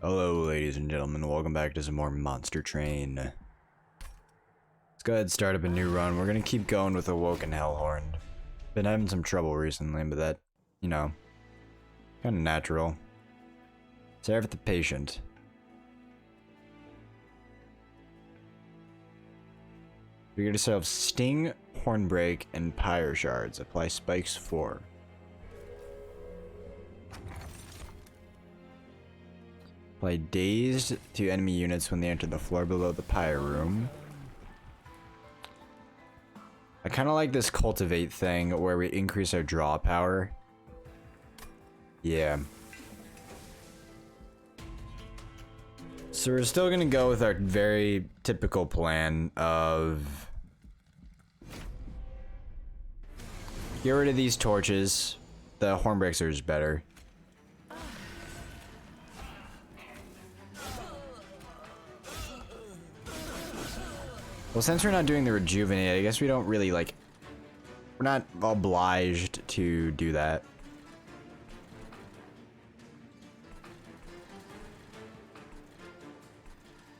Hello, ladies and gentlemen. Welcome back to some more Monster Train. Let's go ahead and start up a new run. We're gonna keep going with Awoken Hellhorn. Been having some trouble recently, but that, you know, kind of natural. Seraph the Patient. We get ourselves Sting, Hornbreak, and Pyre Shards. Apply Spikes 4. Apply Dazed to enemy units when they enter the floor below the Pyre Room. I kind of like this Cultivate thing where we increase our draw power. Yeah. So we're still gonna go with our very typical plan of get rid of these torches. The Hornbreaks are just better. Well, since we're not doing the Rejuvenate, I guess we don't really, like, we're not obliged to do that.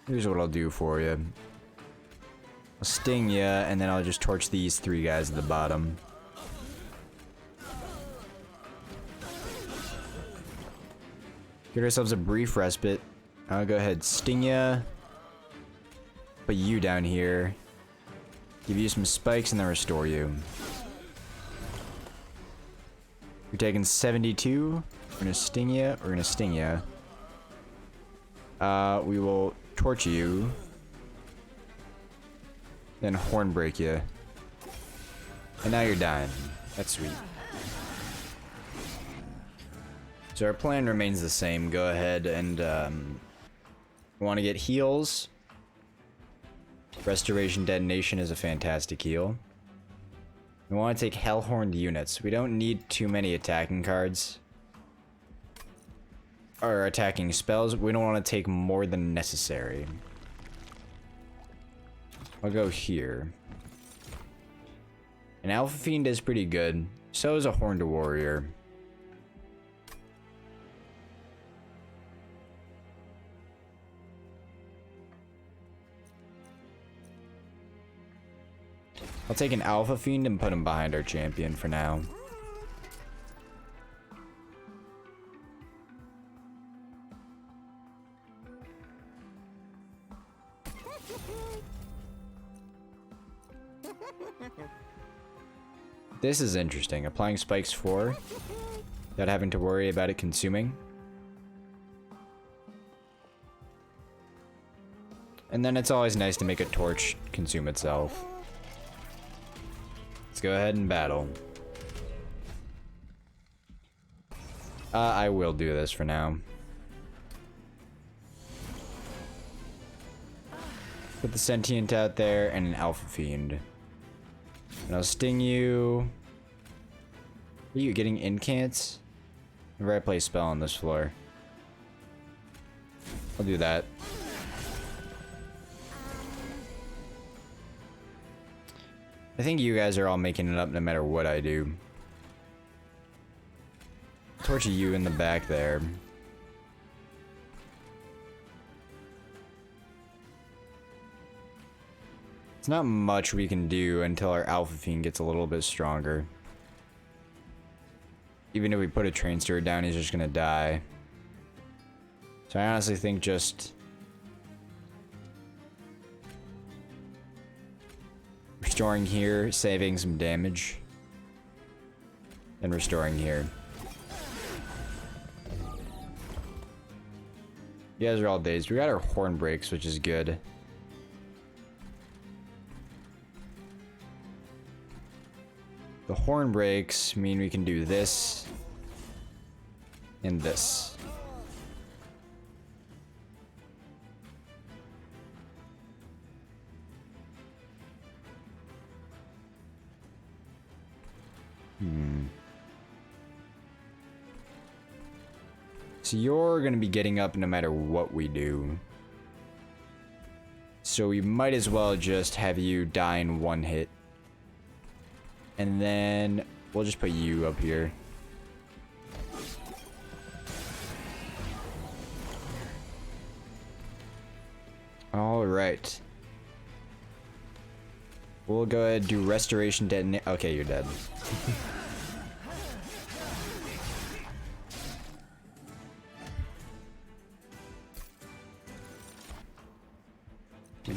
Here's what I'll do for you. I'll sting you, and then I'll just torch these three guys at the bottom. Get ourselves a brief respite. I'll go ahead, sting you. Put you down here. Give you some spikes and then restore you. You're taking 72. We're gonna sting you. We're gonna sting you. We will torch you. Then Hornbreak you. And now you're dying. That's sweet. So our plan remains the same. Go ahead and want to get heals. Restoration Detonation is a fantastic heal. We want to take Hellhorned units. We don't need too many attacking cards. Or attacking spells. We don't want to take more than necessary. I'll go here. An Alpha Fiend is pretty good. So is a Horned Warrior. I'll take an Alpha Fiend and put him behind our champion for now. This is interesting. Applying Spikes 4 without having to worry about it consuming. And then it's always nice to make a torch consume itself. Let's go ahead and battle. I will do this for now. Put the Sentient out there and an Alpha Fiend. And I'll sting you. Are you getting incants? Whenever I play a spell on this floor. I'll do that. I think you guys are all making it up no matter what I do. Torch you in the back there. It's not much we can do until our Alpha Fiend gets a little bit stronger. Even if we put a Train Steward down, he's just gonna die. So I honestly think just restoring here, saving some damage, and restoring here. You guys are all dazed. We got our Hornbreaks, which is good. The Hornbreaks mean we can do this and this. So you're gonna be getting up no matter what we do. So we might as well just have you die in one hit. And then we'll just put you up here. Alright. We'll go ahead and do restoration detonate. Okay, you're dead.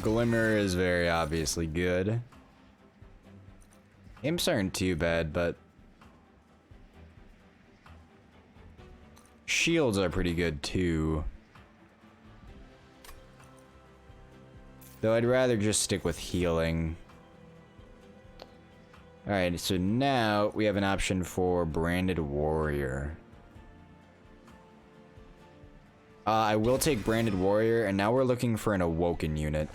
Glimmer is very obviously good. Imps aren't too bad, but shields are pretty good too. Though I'd rather just stick with healing. Alright, so now we have an option for Branded Warrior. I will take Branded Warrior, and now we're looking for an Awoken unit.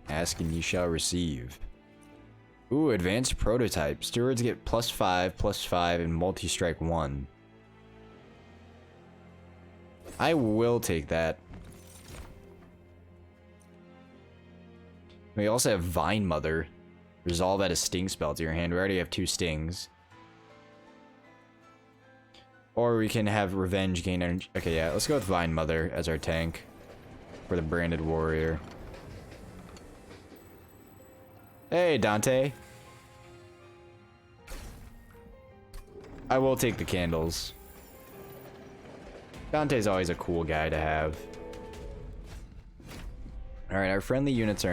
Ask and ye shall receive. Ooh, Advanced Prototype. Stewards get +5/+5, and multi-strike 1. I will take that. We also have Vine Mother. Resolve add a sting spell to your hand. We already have 2 stings. Or we can have Revenge gain energy. Okay, yeah, let's go with Vine Mother as our tank for the Branded Warrior. Hey, Dante. I will take the candles. Dante's always a cool guy to have. Alright, our friendly units are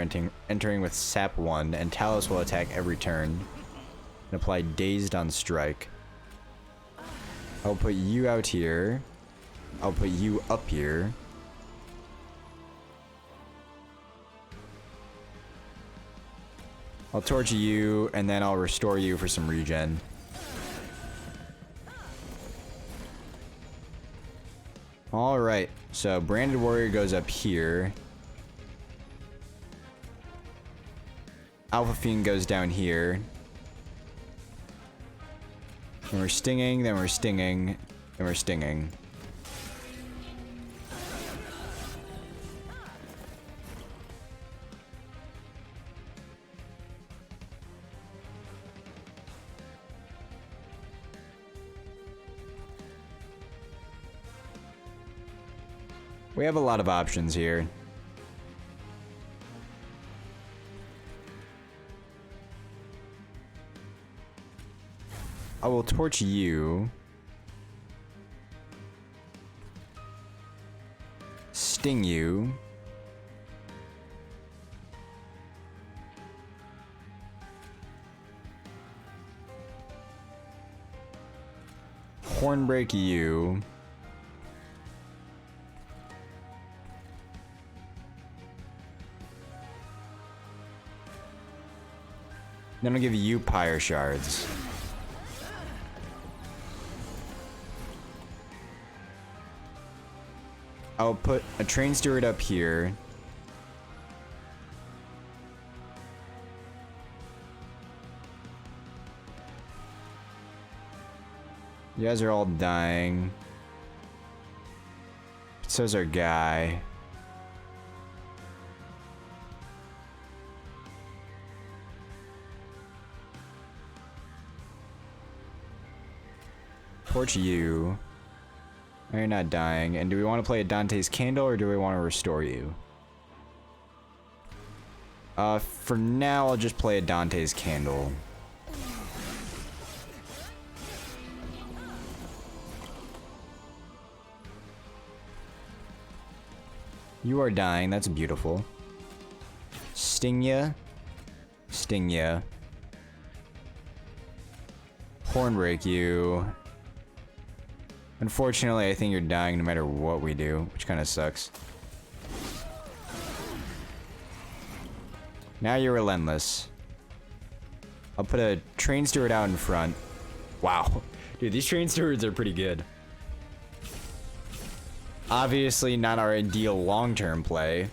entering with Sap 1, and Talos will attack every turn and apply Dazed on Strike. I'll put you out here. I'll put you up here. I'll torch you, and then I'll restore you for some regen. Alright, so Branded Warrior goes up here. Alpha Fiend goes down here. And we're stinging, then we're stinging, then we're stinging. We have a lot of options here. I will torch you. Sting you. Hornbreak you. Then I'll give you Pyre Shards. I'll put a Train Steward up here. You guys are all dying. So's our guy. Torch you. You're not dying. And do we want to play a Dante's Candle or do we want to restore you? For now, I'll just play a Dante's Candle. You are dying. That's beautiful. Sting ya. Sting ya. Hornbreak you. Unfortunately, I think you're dying no matter what we do, which kind of sucks. Now you're relentless. I'll put a Train Steward out in front. Wow. Dude, these Train Stewards are pretty good. Obviously not our ideal long-term play.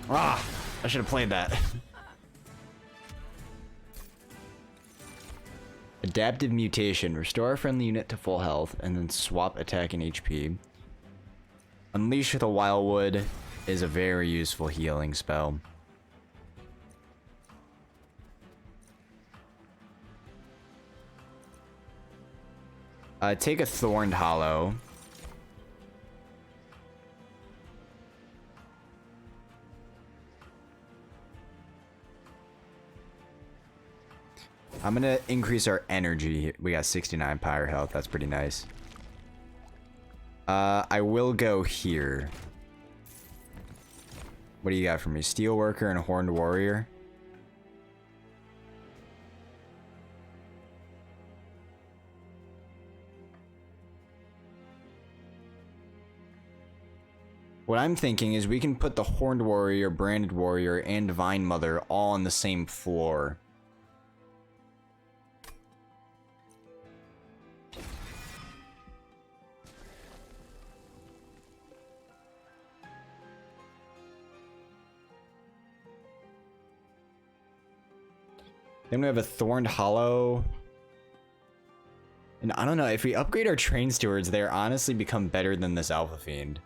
Ah, I should have played that. Adaptive Mutation. Restore a friendly unit to full health and then swap attack and HP. Unleash with a Wildwood is a very useful healing spell. Take a Thorned Hollow. I'm gonna increase our energy. We got 69 pyre health. That's pretty nice. I will go here. What do you got for me? Steelworker and Horned Warrior. What I'm thinking is we can put the Horned Warrior, Branded Warrior, and Divine Mother all on the same floor. Then we have a Thorned Hollow. And I don't know, if we upgrade our Train Stewards, they honestly become better than this Alpha Fiend.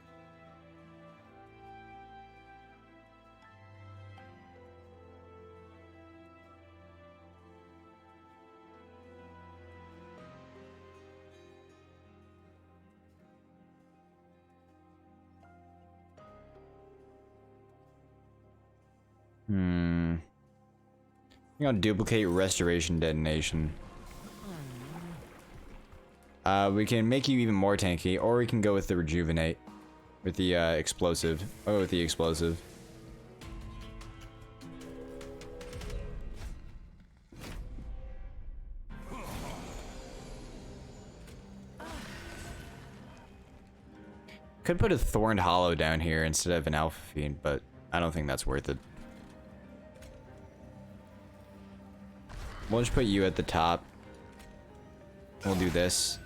I'm gonna duplicate Restoration Detonation. We can make you even more tanky, or we can go with the Rejuvenate. With the explosive. Oh, with the explosive. Could put a Thorned Hollow down here instead of an Alpha Fiend, but I don't think that's worth it. We'll just put you at the top. We'll do this.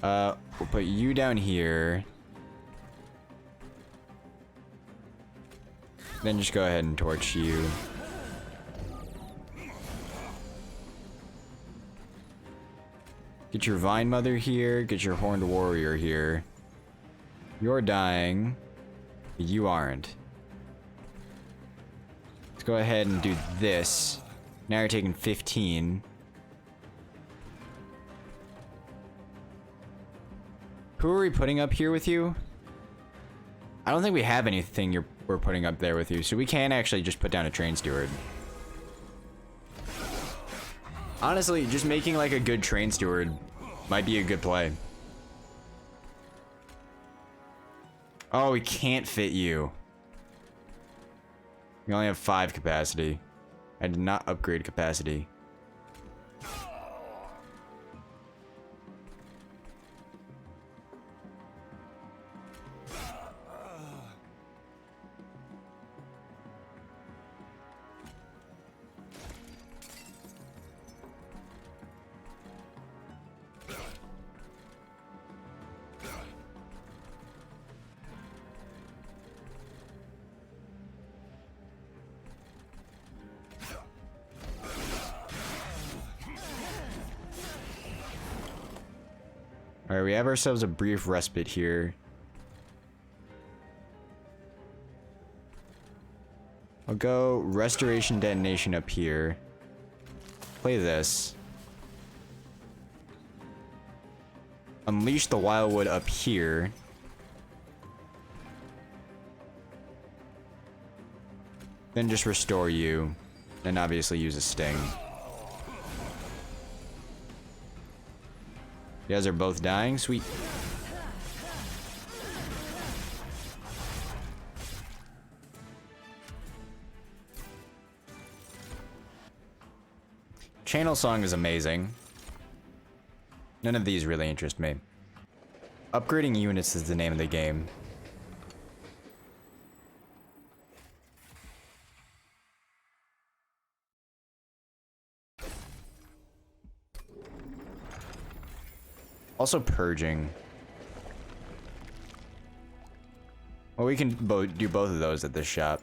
We'll put you down here. Then just go ahead and torch you. Get your Vine Mother here, get your Horned Warrior here. You're dying. You aren't. Let's go ahead and do this. Now you're taking 15. Who are we putting up here with you? I don't think we have anything we're putting up there with you, so we can actually just put down a Train Steward. Honestly, just making like a good Train Steward might be a good play. Oh, we can't fit you. We only have 5 capacity. I did not upgrade capacity. Alright, we have ourselves a brief respite here. I'll go Restoration Detonation up here. Play this. Unleash the Wildwood up here. Then just restore you. And obviously use a Sting. You guys are both dying? Sweet. Channel Song is amazing. None of these really interest me. Upgrading units is the name of the game. Also purging. Well, we can do both of those at this shop.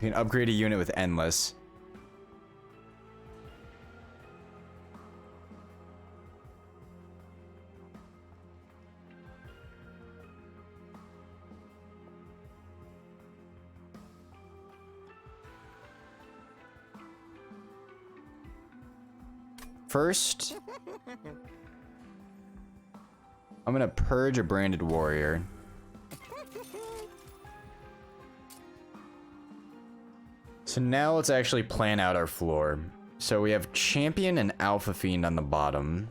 You can upgrade a unit with Endless. First, I'm gonna purge a branded warrior. So now let's actually plan out our floor. So we have champion and alpha fiend on the bottom.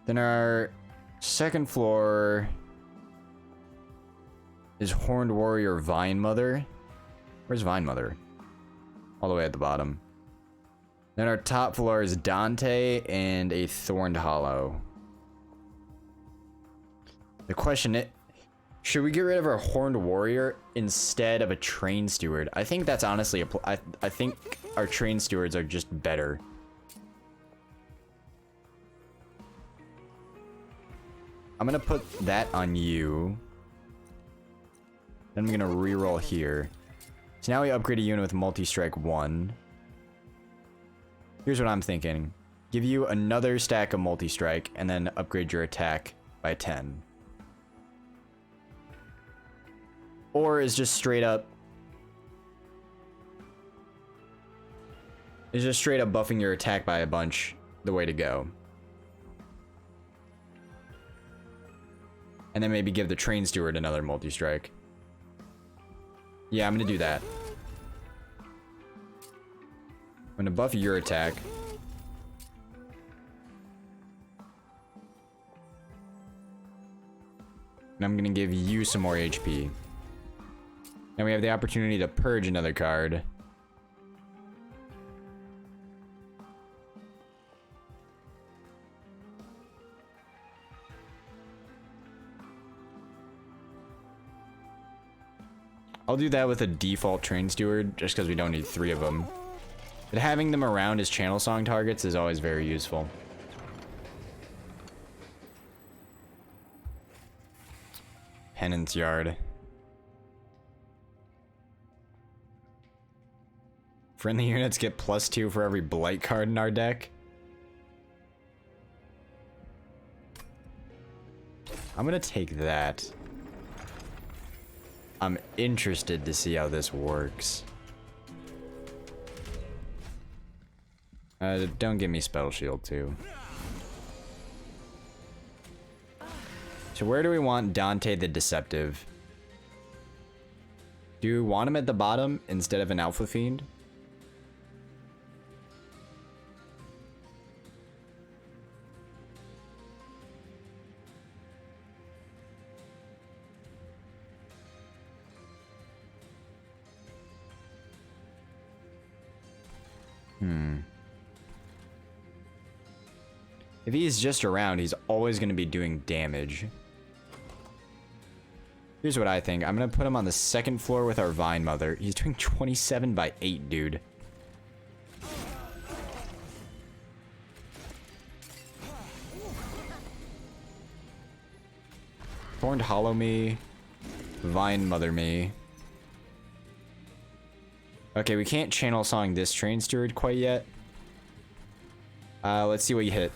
Then our second floor is horned warrior Vine Mother. Where's Vine Mother? All the way at the bottom. Then our top floor is Dante and a Thorned Hollow. The question is, should we get rid of our Horned Warrior instead of a Train Steward? I think that's honestly I think our Train Stewards are just better. I'm gonna put that on you. Then I'm gonna reroll here. So now we upgrade a unit with multi-strike 1. Here's what I'm thinking. Give you another stack of multi-strike and then upgrade your attack by 10. Or is just straight up buffing your attack by a bunch the way to go. And then maybe give the Train Steward another multi-strike. Yeah, I'm gonna do that. I'm gonna buff your attack. And I'm gonna give you some more HP. Now we have the opportunity to purge another card. I'll do that with a default Train Steward, just because we don't need 3 of them. But having them around as channel song targets is always very useful. Penance Yard. Friendly units get +2 for every Blight card in our deck. I'm gonna take that. I'm interested to see how this works. Don't give me Spell Shield too. So where do we want Dante the Deceptive? Do you want him at the bottom instead of an Alpha Fiend? If he's just around, he's always going to be doing damage. Here's what I think. I'm going to put him on the second floor with our Vine Mother. He's doing 27 by 8, dude. Horned Hollow me. Vine Mother me. Okay, we can't channel song this Train Steward quite yet. Let's see what you hit.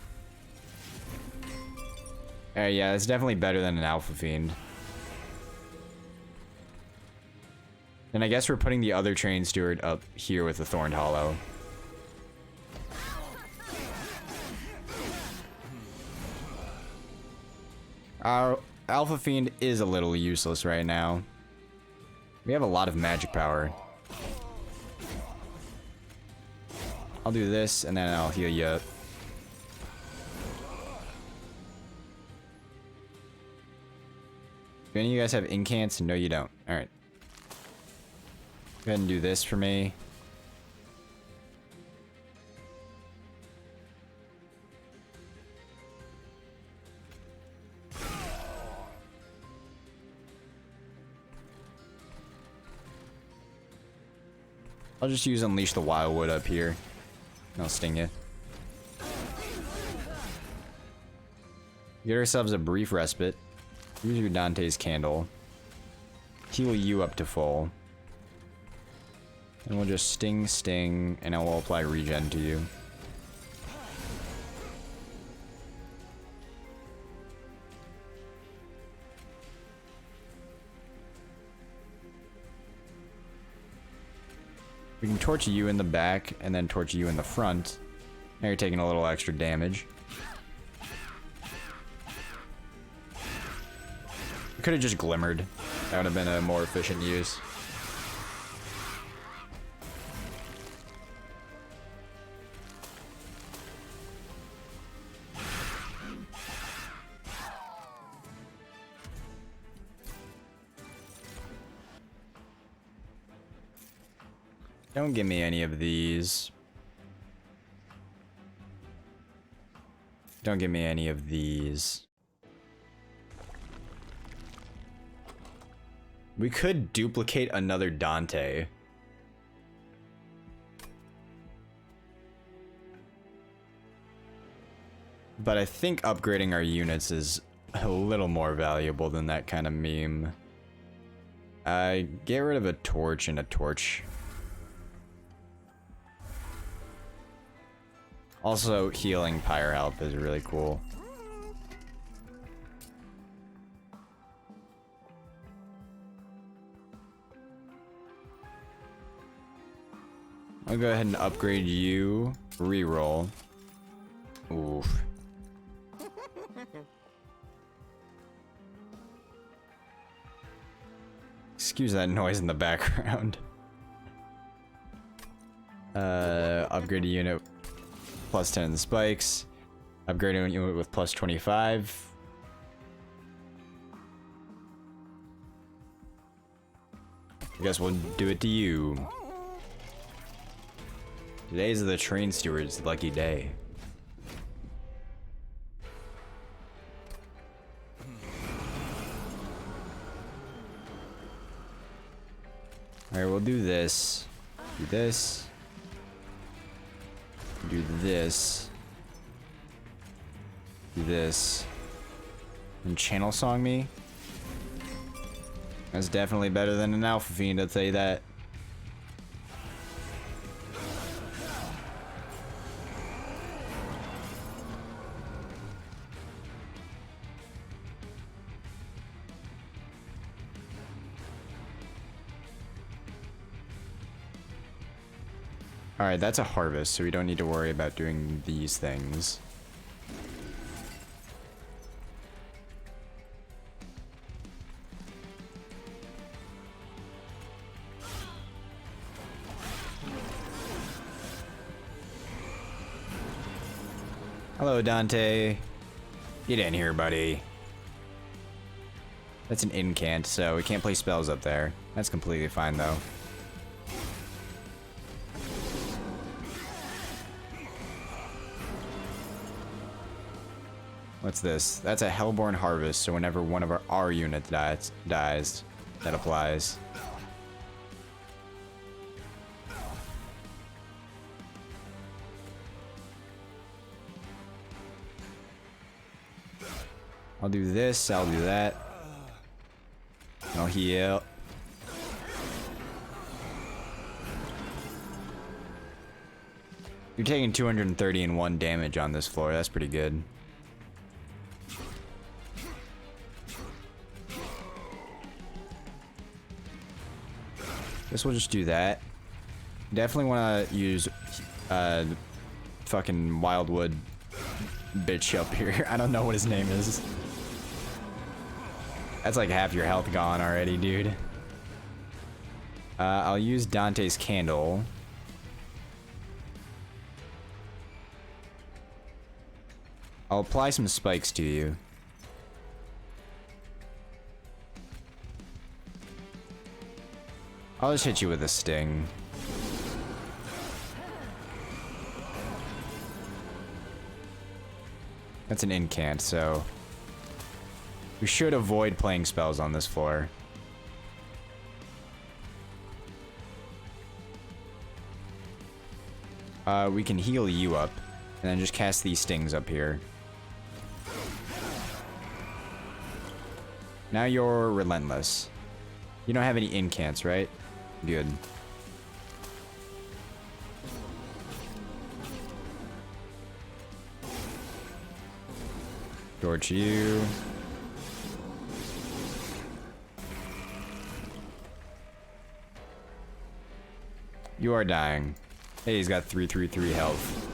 Yeah, it's definitely better than an Alpha Fiend. And I guess we're putting the other Train Steward up here with the Thorned Hollow. Our Alpha Fiend is a little useless right now. We have a lot of magic power. I'll do this, and then I'll heal you up. Do any of you guys have incants? No, you don't. Alright. Go ahead and do this for me. I'll just use Unleash the Wildwood up here. And I'll sting you. Get ourselves a brief respite. Use your Dante's Candle. Heal you up to full. And we'll just sting, and I will apply regen to you. We can torch you in the back and then torch you in the front. Now you're taking a little extra damage. We could have just glimmered. That would have been a more efficient use. Don't give me any of these. Don't give me any of these. We could duplicate another Dante. But I think upgrading our units is a little more valuable than that kind of meme. Get rid of a torch and a torch. Also, healing Pyre Health is really cool. I'll go ahead and upgrade you. Reroll. Oof. Excuse that noise in the background. Upgrade a unit plus 10 in the spikes. Upgrade a unit with plus 25. I guess we'll do it to you. Today's the train steward's lucky day. Alright, we'll do this. Do this. Do this. Do this. And channel song me. That's definitely better than an Alpha Fiend, I'll tell you that. Alright, that's a harvest, so we don't need to worry about doing these things. Hello, Dante. Get in here, buddy. That's an incant, so we can't play spells up there. That's completely fine, though. What's this? That's a Hellborn Harvest, so whenever one of our units dies, that applies. I'll do this, I'll do that. I'll heal. You're taking 231 damage on this floor, that's pretty good. Guess we'll just do that. Definitely want to use fucking Wildwood bitch up here. I don't know what his name is. That's like half your health gone already, dude. I'll use Dante's Candle. I'll apply some spikes to you. I'll just hit you with a sting. That's an incant, so we should avoid playing spells on this floor. We can heal you up, and then just cast these stings up here. Now you're relentless. You don't have any incants, right? Good. Torch you. You are dying. Hey, he's got 333 health.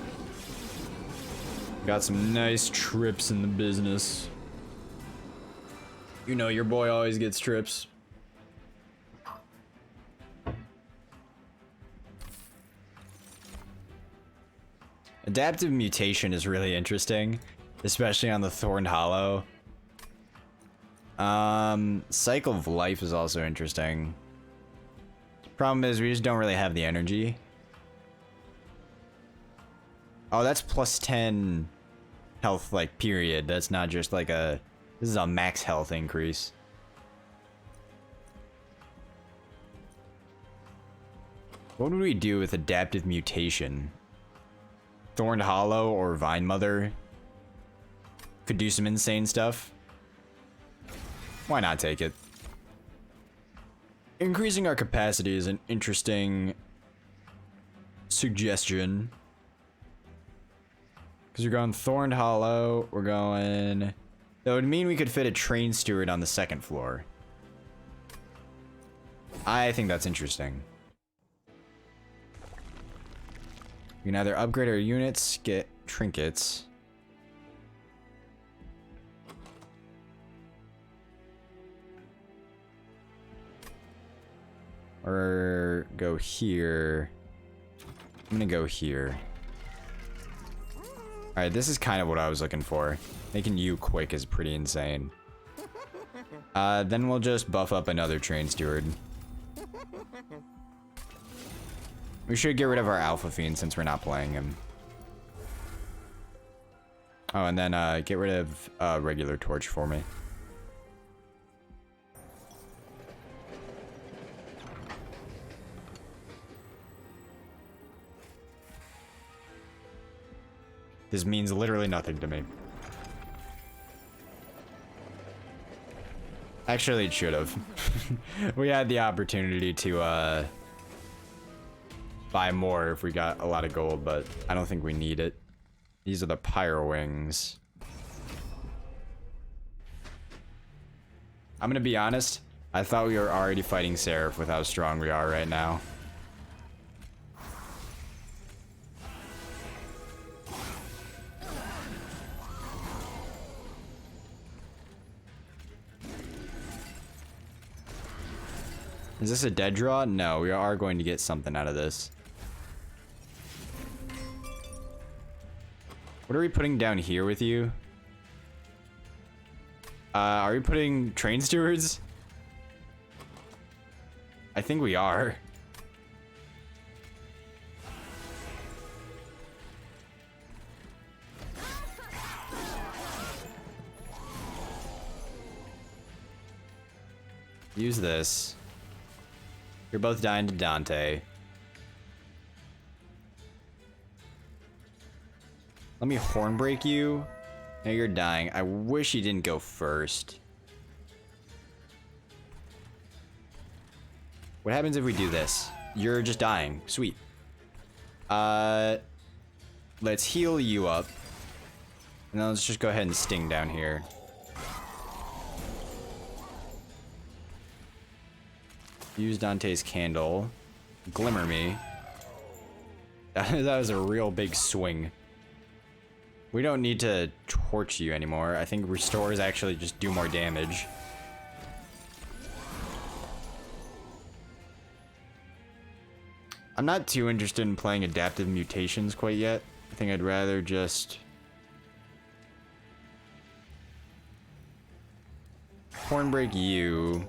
Got some nice trips in the business. You know your boy always gets trips. Adaptive mutation is really interesting, especially on the Thorned Hollow. Cycle of Life is also interesting. Problem is, we just don't really have the energy. Oh, that's plus 10 health, like, period. That's not just like a... This is a max health increase. What would we do with adaptive mutation? Thorned Hollow or Vine Mother could do some insane stuff. Why not take it? Increasing our capacity is an interesting suggestion. Because we're going Thorned Hollow, we're going... That would mean we could fit a train steward on the second floor. I think that's interesting. We can either upgrade our units, get trinkets. Or go here. I'm gonna go here. Alright, this is kind of what I was looking for. Making you quick is pretty insane. Then we'll just buff up another train steward. We should get rid of our Alpha Fiend since we're not playing him. Oh, and then get rid of regular torch for me. This means literally nothing to me. Actually, it should have. We had the opportunity to buy more if we got a lot of gold, but I don't think we need it. These are the Pyro Wings. I'm gonna be honest, I thought we were already fighting Seraph with how strong we are right now. Is this a dead draw? No, we are going to get something out of this. What are we putting down here with you? Are we putting train stewards? I think we are. Use this. You're both dying to Dante. Let me horn break you. Now you're dying. I wish you didn't go first. What happens if we do this? You're just dying. Sweet. Let's heal you up. And then let's just go ahead and sting down here. Use Dante's candle. Glimmer me. That was a real big swing. We don't need to torch you anymore. I think restores actually just do more damage. I'm not too interested in playing adaptive mutations quite yet. I think I'd rather just... horn break you.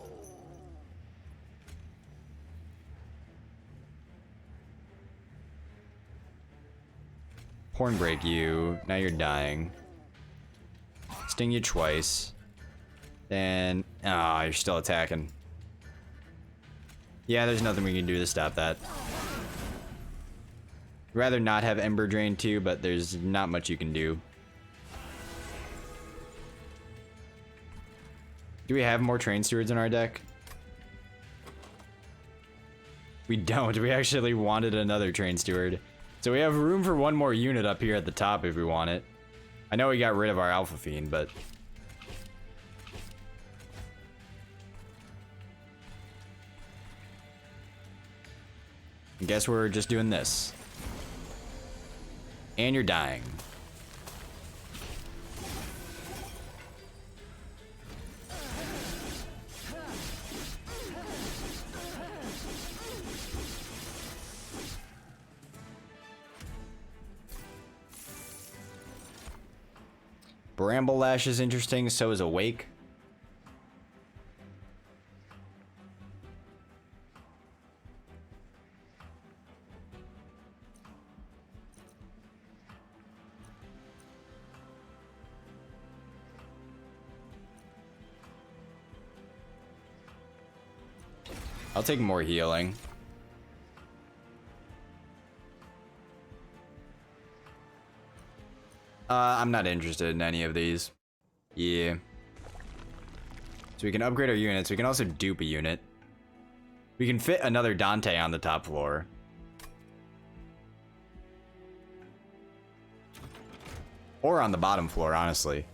Horn break you. Now you're dying. Sting you twice. Then... ah, you're still attacking. Yeah, there's nothing we can do to stop that. Rather not have Ember Drain too, but there's not much you can do. Do we have more Train Stewards in our deck? We don't. We actually wanted another Train Steward. So we have room for one more unit up here at the top if we want it. I know we got rid of our Alpha Fiend, but... I guess we're just doing this. And you're dying. Bramble Lash is interesting, so is Awake. I'll take more healing. I'm not interested in any of these. Yeah. So we can upgrade our units. We can also dupe a unit. We can fit another Dante on the top floor. Or on the bottom floor, honestly.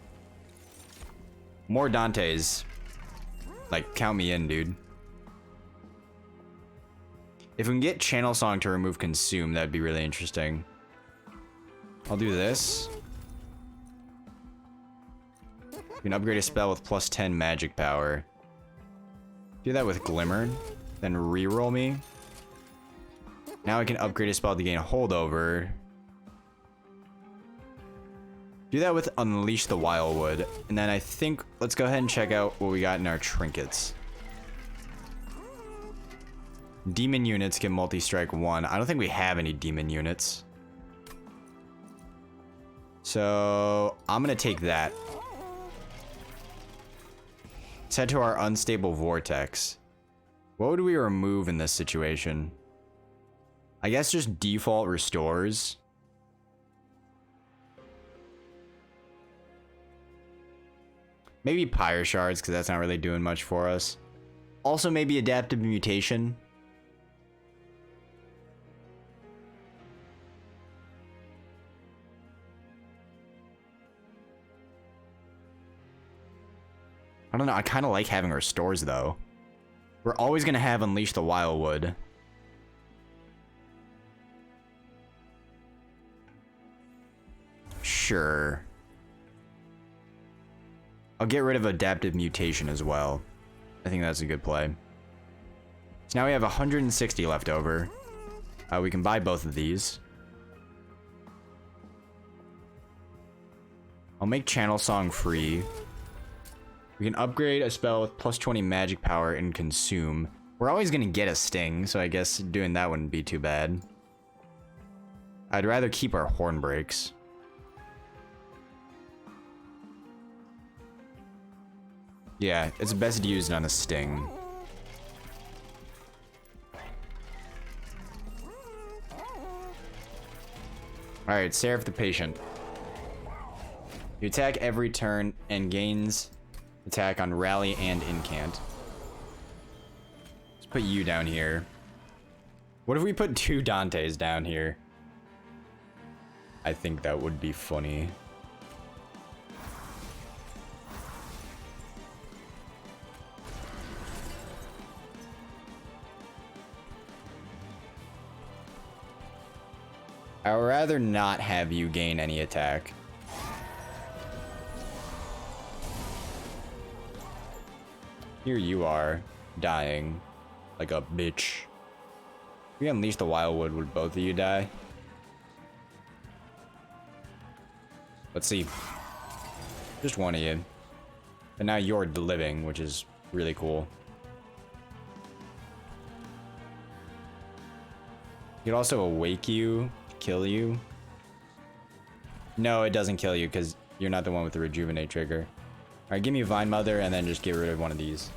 More Dantes. Like, count me in, dude. If we can get Channel Song to remove Consume, that'd be really interesting. I'll do this. We can upgrade a spell with plus 10 magic power. Do that with Glimmer, then reroll me. Now I can upgrade a spell to gain holdover. Do that with Unleash the Wildwood. And then I think, let's go ahead and check out what we got in our trinkets. Demon units get multi-strike 1. I don't think we have any demon units. So I'm gonna take that. Let's head to our Unstable Vortex. What would we remove in this situation? I guess just default restores. Maybe Pyre Shards, because that's not really doing much for us. Also maybe Adaptive Mutation. I don't know, I kind of like having restores though. We're always going to have Unleash the Wildwood. Sure. I'll get rid of Adaptive Mutation as well. I think that's a good play. So now we have 160 left over. We can buy both of these. I'll make Channel Song free. We can upgrade a spell with plus 20 magic power and Consume. We're always going to get a Sting, so I guess doing that wouldn't be too bad. I'd rather keep our Horn Breaks. Yeah, it's best used on a Sting. Alright, Seraph the Patient. You attack every turn and gains attack on Rally and Incant. Let's put you down here. What if we put 2 Dantes down here? I think that would be funny. I would rather not have you gain any attack. Here you are, dying like a bitch. If we Unleash the Wildwood, would both of you die? Let's see. Just one of you. But now you're living, which is really cool. You could also awake you, kill you. No, it doesn't kill you because you're not the one with the Rejuvenate trigger. Alright, give me Vine Mother and then just get rid of one of these.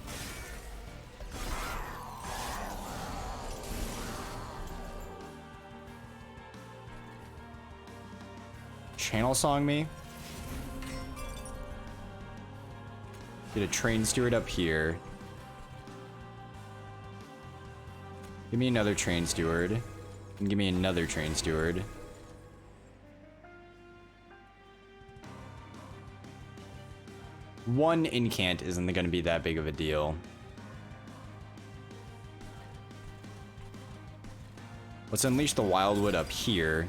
Channel Song me. Get a Train Steward up here. Give me another Train Steward. And give me another Train Steward. One Incant isn't going to be that big of a deal. Let's unleash the Wildwood up here.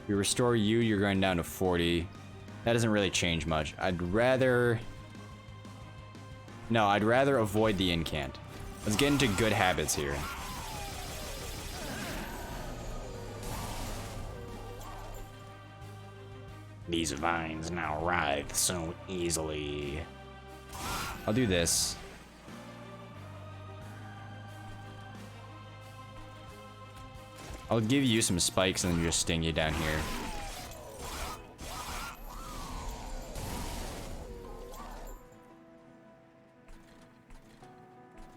We restore you, you're going down to 40. That doesn't really change much. I'd rather avoid the incant. Let's get into good habits here. These vines now writhe so easily. I'll do this. I'll give you some spikes and then just sting you down here.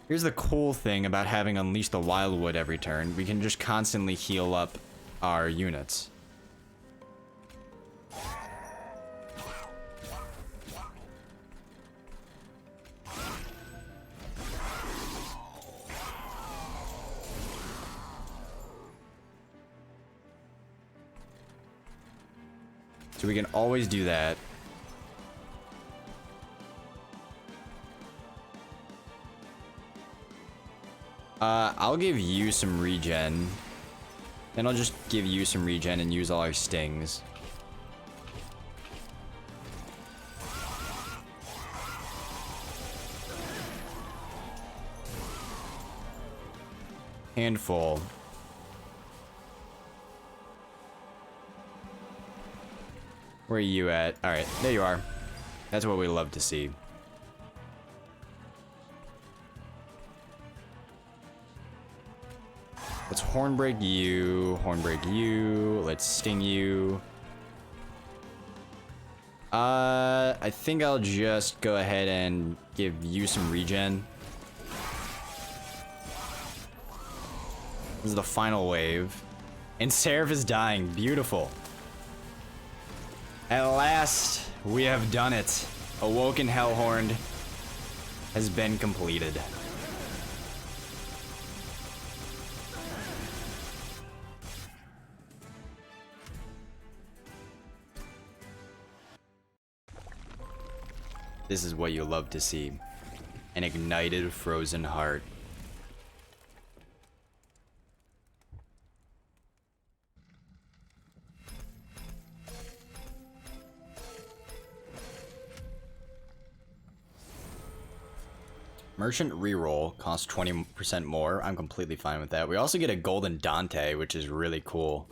Here's the cool thing about having Unleash the Wildwood every turn. We can just constantly heal up our units. So we can always do that. I'll give you some regen. Then I'll just give you some regen and use all our stings. Handful. Where are you at? Alright, there you are. That's what we love to see. Let's Hornbreak you, Hornbreak you, let's sting you. I think I'll just go ahead and give you some regen. This is the final wave. And Seraph is dying. Beautiful. At last, we have done it. Awoken Hellhorned has been completed. This is what you love to see. An ignited frozen heart. Merchant reroll costs 20% more. I'm completely fine with that. We also get a golden Dante, which is really cool.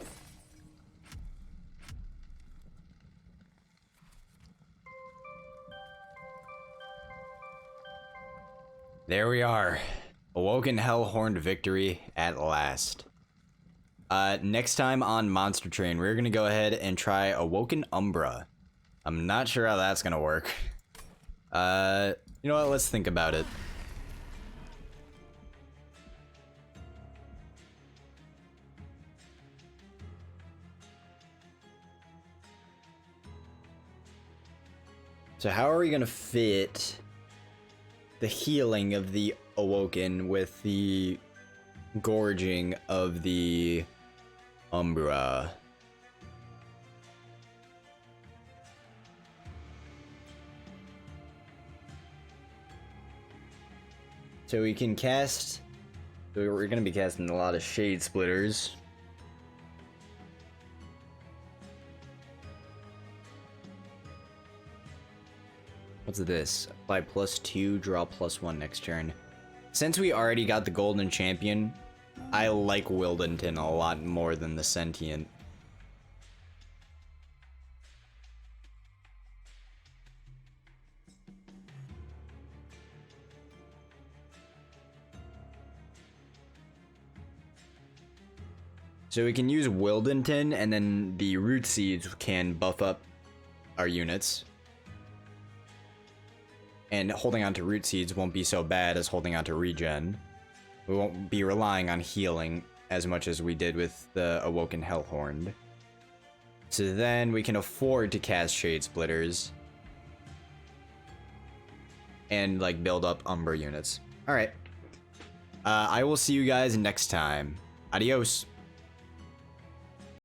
There we are. Awoken Hellhorned victory at last. Next time on Monster Train, we're gonna go ahead and try Awoken Umbra. I'm not sure how that's gonna work. You know what? Let's think about it. So how are we gonna fit the healing of the Awoken with the gorging of the Umbra? So we can cast... We're gonna be casting a lot of Shade Splitters. What's this? Apply +2, draw +1 next turn. Since we already got the Golden Champion, I like Wildenton a lot more than the Sentient. So we can use Wildenton, and then the Root Seeds can buff up our units. And holding on to Root Seeds won't be so bad as holding on to regen. We won't be relying on healing as much as we did with the Awoken Hellhorned. So then we can afford to cast Shade Splitters. And like build up Umbra units. Alright. I will see you guys next time. Adios.